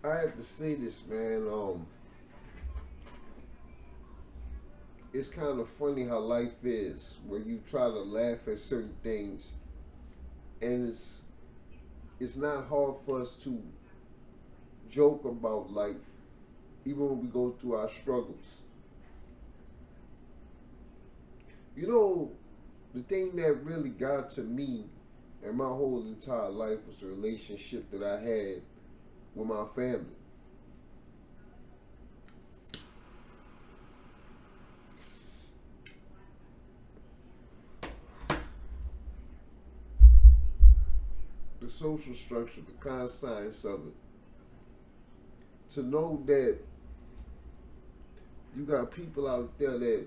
I have to say this, man. It's kind of funny how life is, where you try to laugh at certain things, and it's not hard for us to joke about life, even when we go through our struggles. You know, the thing that really got to me in my whole entire life was the relationship that I had with my family. The social structure, the conscience of it. To know that you got people out there that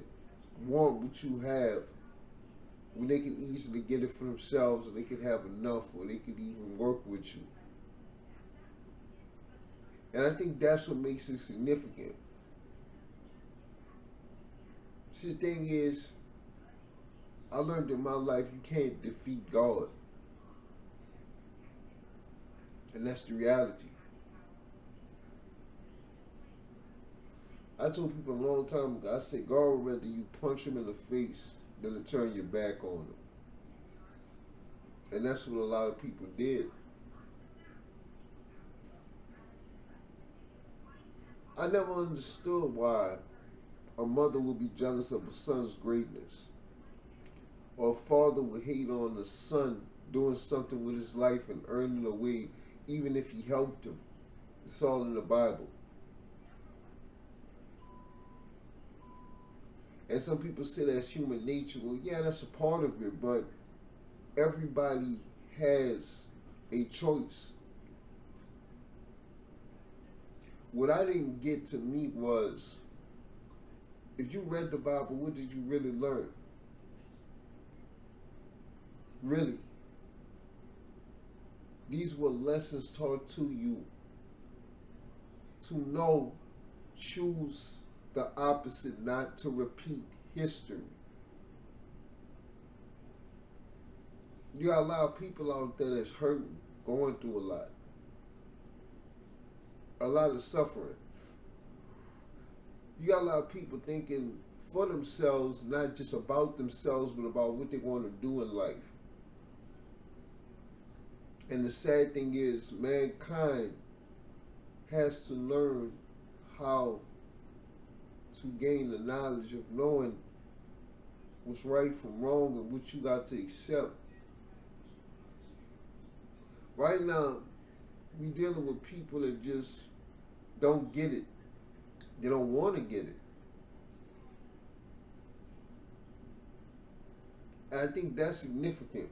want what you have when they can easily get it for themselves, or they can have enough, or they could even work with you. And I think that's what makes it significant. See, the thing is, I learned in my life you can't defeat God, and that's the reality. I told people a long time ago, I said, God would rather you punch him in the face than to turn your back on him. And that's what a lot of people did. I never understood why a mother would be jealous of a son's greatness, or a father would hate on a son doing something with his life and earning away, even if he helped him. It's all in the Bible. And some people say that's human nature. Well, yeah, that's a part of it, but everybody has a choice. What I didn't get to meet was, if you read the Bible, what did you really learn? Really. These were lessons taught to you to know, choose the opposite, not to repeat history. You got a lot of people out there that's hurting, going through a lot of suffering. You got a lot of people thinking for themselves, not just about themselves, but about what they want to do in life. And the sad thing is, mankind has to learn how to gain the knowledge of knowing what's right from wrong and what you got to accept. Right now, we dealing with people that just don't get it. They don't want to get it. And I think that's significant.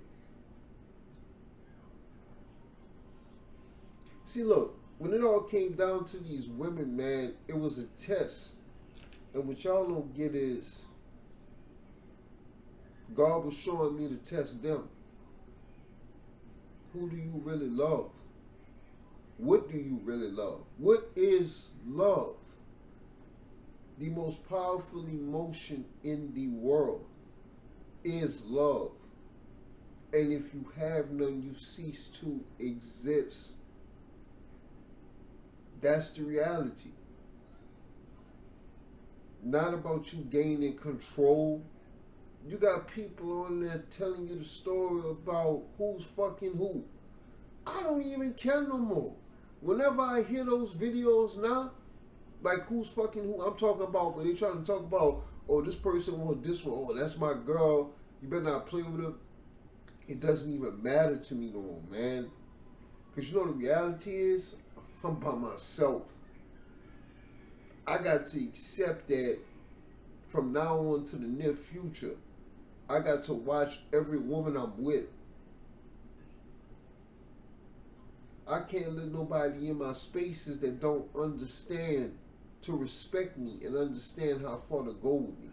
See, look, when it all came down to these women, man, it was a test. And what y'all don't get is, God was showing me to test them. Who do you really love? What do you really love? What is love? The most powerful emotion in the world is love. And if you have none, you cease to exist. That's the reality. Not about you gaining control. You got people on there telling you the story about who's fucking who. I don't even care no more. Whenever I hear those videos now, like who's fucking who, I'm talking about when they trying to talk about, oh, this person want this one, oh, that's my girl, you better not play with her. It doesn't even matter to me no more, man. Because you know the reality is, I'm by myself. I got to accept that from now on to the near future, I got to watch every woman I'm with. I can't let nobody in my spaces that don't understand to respect me and understand how far to go with me.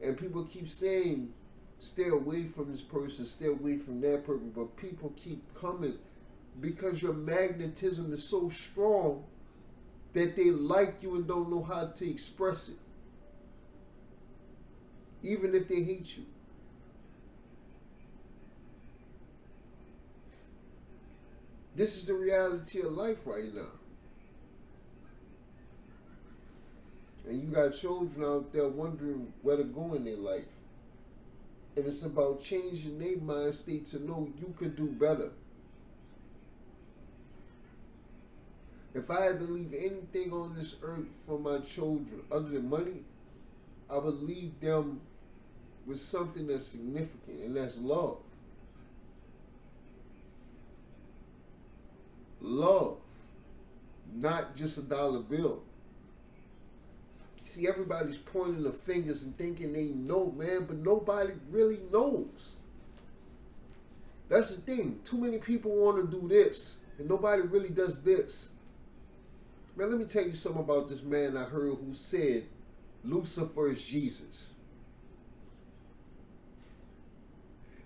And people keep saying, stay away from this person, stay away from that person, but people keep coming because your magnetism is so strong that they like you and don't know how to express it, even if they hate you. This is the reality of life right now. And you got children out there wondering where to go in their life. And it's about changing their mind state to know you could do better. If I had to leave anything on this earth for my children other than money, I would leave them with something that's significant, and that's love. Love, not just a dollar bill. See, everybody's pointing the fingers and thinking they know, man, but nobody really knows. That's the thing. Too many people want to do this, and nobody really does this. Man, let me tell you something about this man I heard who said Lucifer is Jesus.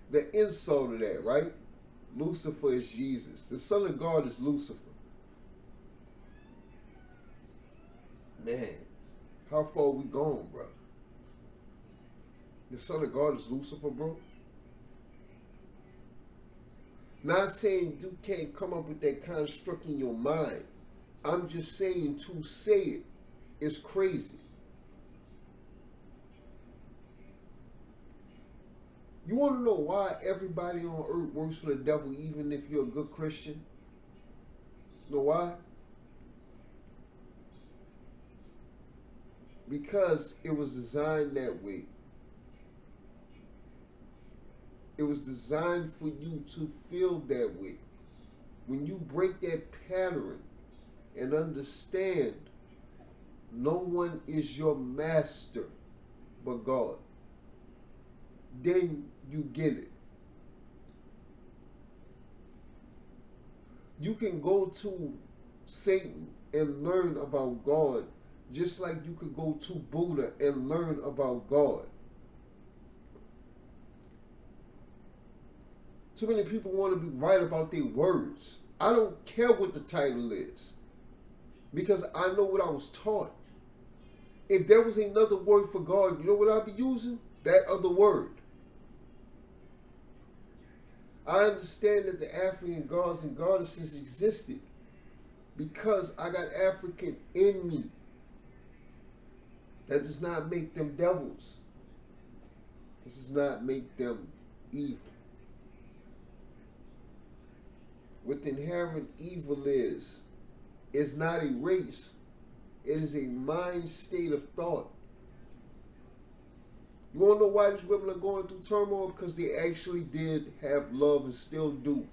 The insult of that, right? Lucifer is Jesus. The Son of God is Lucifer. Man, how far we gone, bro? The Son of God is Lucifer, bro. Not saying you can't come up with that construct in your mind. I'm just saying to say it is crazy. You want to know why everybody on earth works for the devil even if you're a good Christian? You know why? Because it was designed that way. It was designed for you to feel that way. When you break that pattern and understand no one is your master but God, then you get it. You can go to Satan and learn about God just like you could go to Buddha and learn about God. Too many people want to be right about their words. I don't care what the title is because I know what I was taught. If there was another word for God, you know what I'd be using? That other word. I understand that the African gods and goddesses existed because I got African in me. That does not make them devils. This does not make them evil. What inherent evil is not a race. It is a mind state of thought. You want to know why these women are going through turmoil? Because they actually did have love and still do.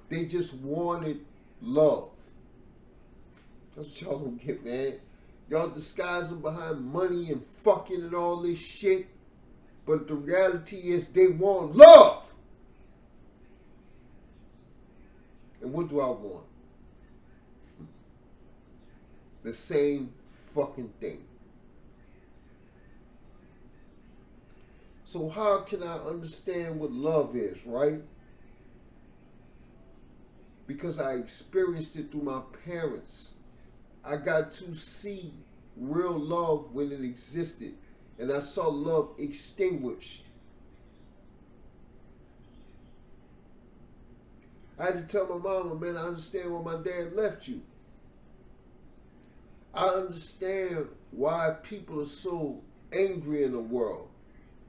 They just wanted love. That's what y'all don't get, man. Y'all disguise them behind money and fucking and all this shit. But the reality is they want love. And what do I want? The same fucking thing. So how can I understand what love is, right? Because I experienced it through my parents. I got to see real love when it existed. And I saw love extinguished. I had to tell my mama, man, I understand why my dad left you. I understand why people are so angry in the world.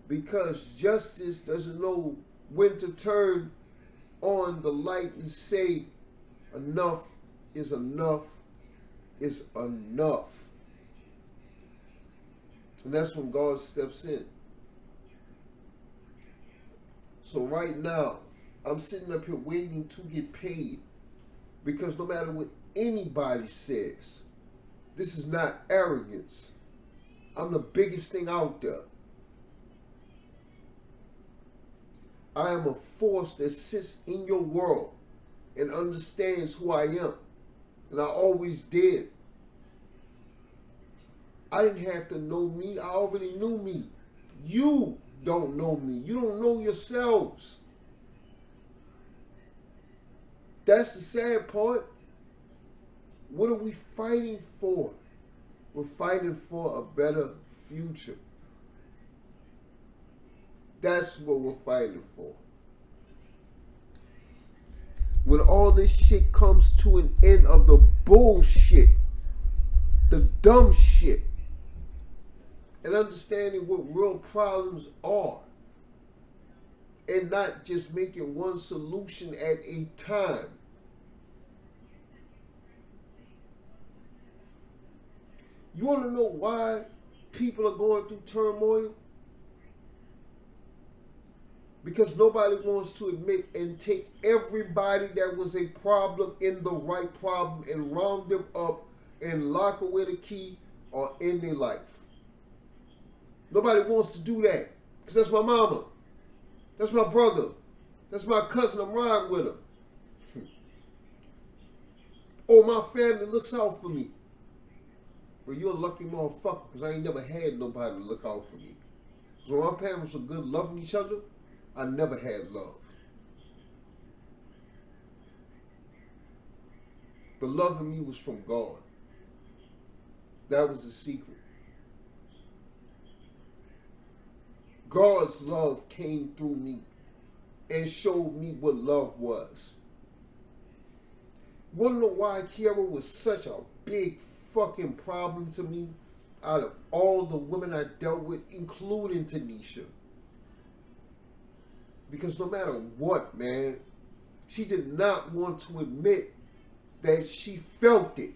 Because justice doesn't know when to turn on the light and say enough is enough is enough. And that's when God steps in. So right now, I'm sitting up here waiting to get paid. Because no matter what anybody says, this is not arrogance. I'm the biggest thing out there. I am a force that sits in your world and understands who I am. And I always did. I didn't have to know me. I already knew me. You don't know me. You don't know yourselves. That's the sad part. What are we fighting for? We're fighting for a better future. That's what we're fighting for. when all this shit comes to an end of the bullshit, the dumb shit, and understanding what real problems are, and not just making one solution at a time. You want to know why people are going through turmoil? Because nobody wants to admit and take everybody that was a problem in the right problem and round them up and lock away the key or end their life. Nobody wants to do that. Because that's my mama. That's my brother. That's my cousin. I'm riding with him. Oh, my family looks out for me. But you're a lucky motherfucker because I ain't never had nobody to look out for me. So when my parents were good loving each other, I never had love. The love in me was from God. That was the secret. God's love came through me and showed me what love was. You want to know why Kiara was such a big fucking problem to me out of all the women I dealt with, including Tanisha? Because no matter what, man, she did not want to admit that she felt it.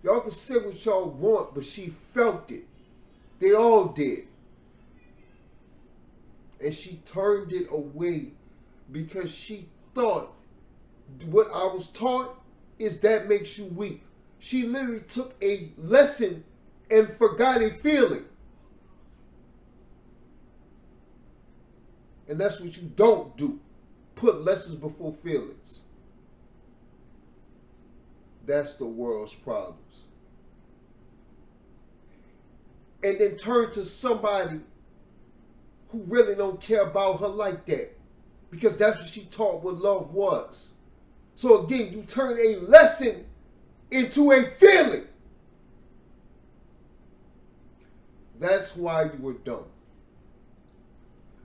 Y'all can say what y'all want, but she felt it. They all did. And she turned it away because she thought what I was taught is that makes you weak. She literally took a lesson and forgot a feeling. And that's what you don't do. Put lessons before feelings. That's the world's problems. And then turn to somebody who really don't care about her like that. Because that's what she taught what love was. So again, you turn a lesson into a feeling. That's why you were dumb.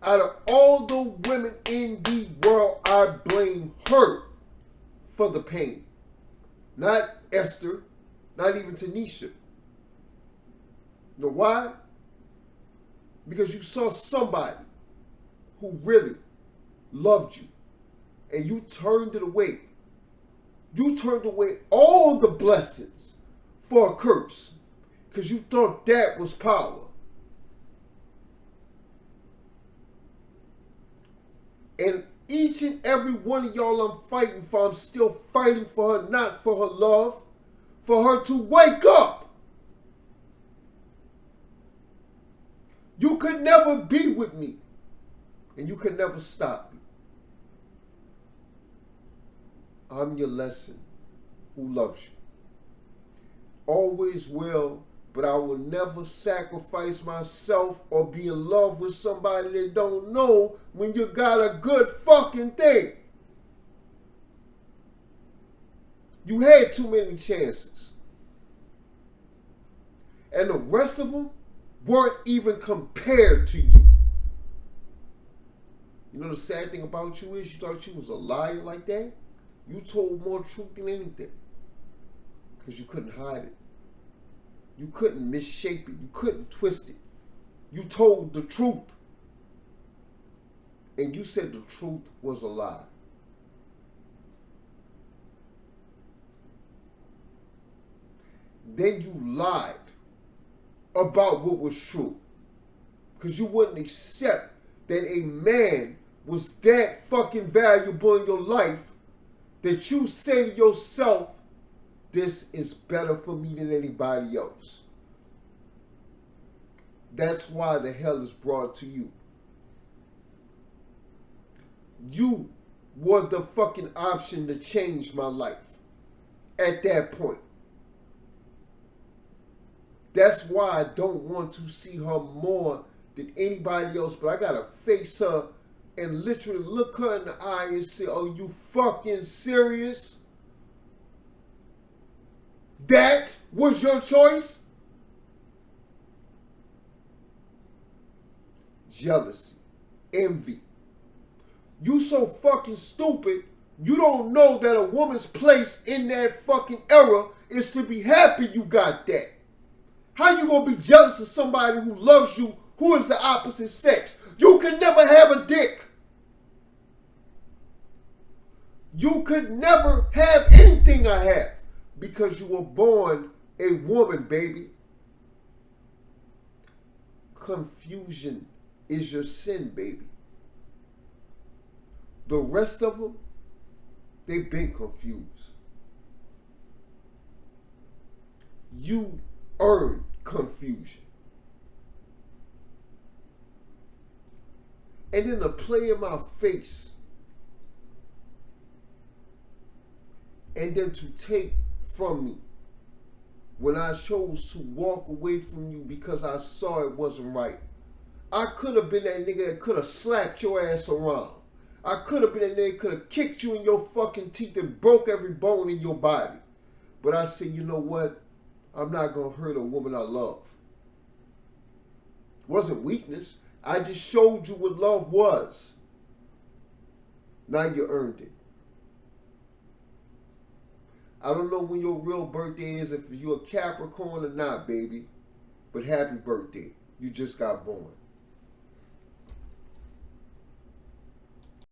Out of all the women in the world, I blame her for the pain. Not Esther, not even Tanisha. You know why? Because you saw somebody who really loved you and you turned it away. You turned away all the blessings for a curse because you thought that was power. And each and every one of y'all I'm fighting for, I'm still fighting for her, not for her love, for her to wake up. You could never be with me, and you could never stop me. I'm your lesson who loves you. Always will, but I will never sacrifice myself or be in love with somebody that don't know when you got a good fucking thing. You had too many chances. And the rest of them weren't even compared to you. You know the sad thing about you is you thought you was a liar like that? You told more truth than anything. Because you couldn't hide it. You couldn't misshape it. You couldn't twist it. You told the truth. And you said the truth was a lie. Then you lied about what was true. Because you wouldn't accept that a man was that fucking valuable in your life that you say to yourself, this is better for me than anybody else. That's why the hell is brought to you. You were the fucking option to change my life at that point. That's why I don't want to see her more than anybody else, but I gotta face her and literally look her in the eye and say, are you fucking serious? That was your choice? Jealousy, envy. You so fucking stupid. You don't know that a woman's place in that fucking era is to be happy you got that. How you gonna be jealous of somebody who loves you who is the opposite sex? You could never have a dick. You could never have anything I have because you were born a woman, baby. Confusion is your sin, baby. The rest of them, they've been confused. You earned confusion. And then to play in my face and then to take from me when I chose to walk away from you because I saw it wasn't right. I could have been that nigga that could have slapped your ass around. I could have been that nigga that could have kicked you in your fucking teeth and broke every bone in your body. But I said, you know what? I'm not going to hurt a woman I love. It wasn't weakness. I just showed you what love was. Now you earned it. I don't know when your real birthday is, if you're a Capricorn or not, baby. But happy birthday. You just got born.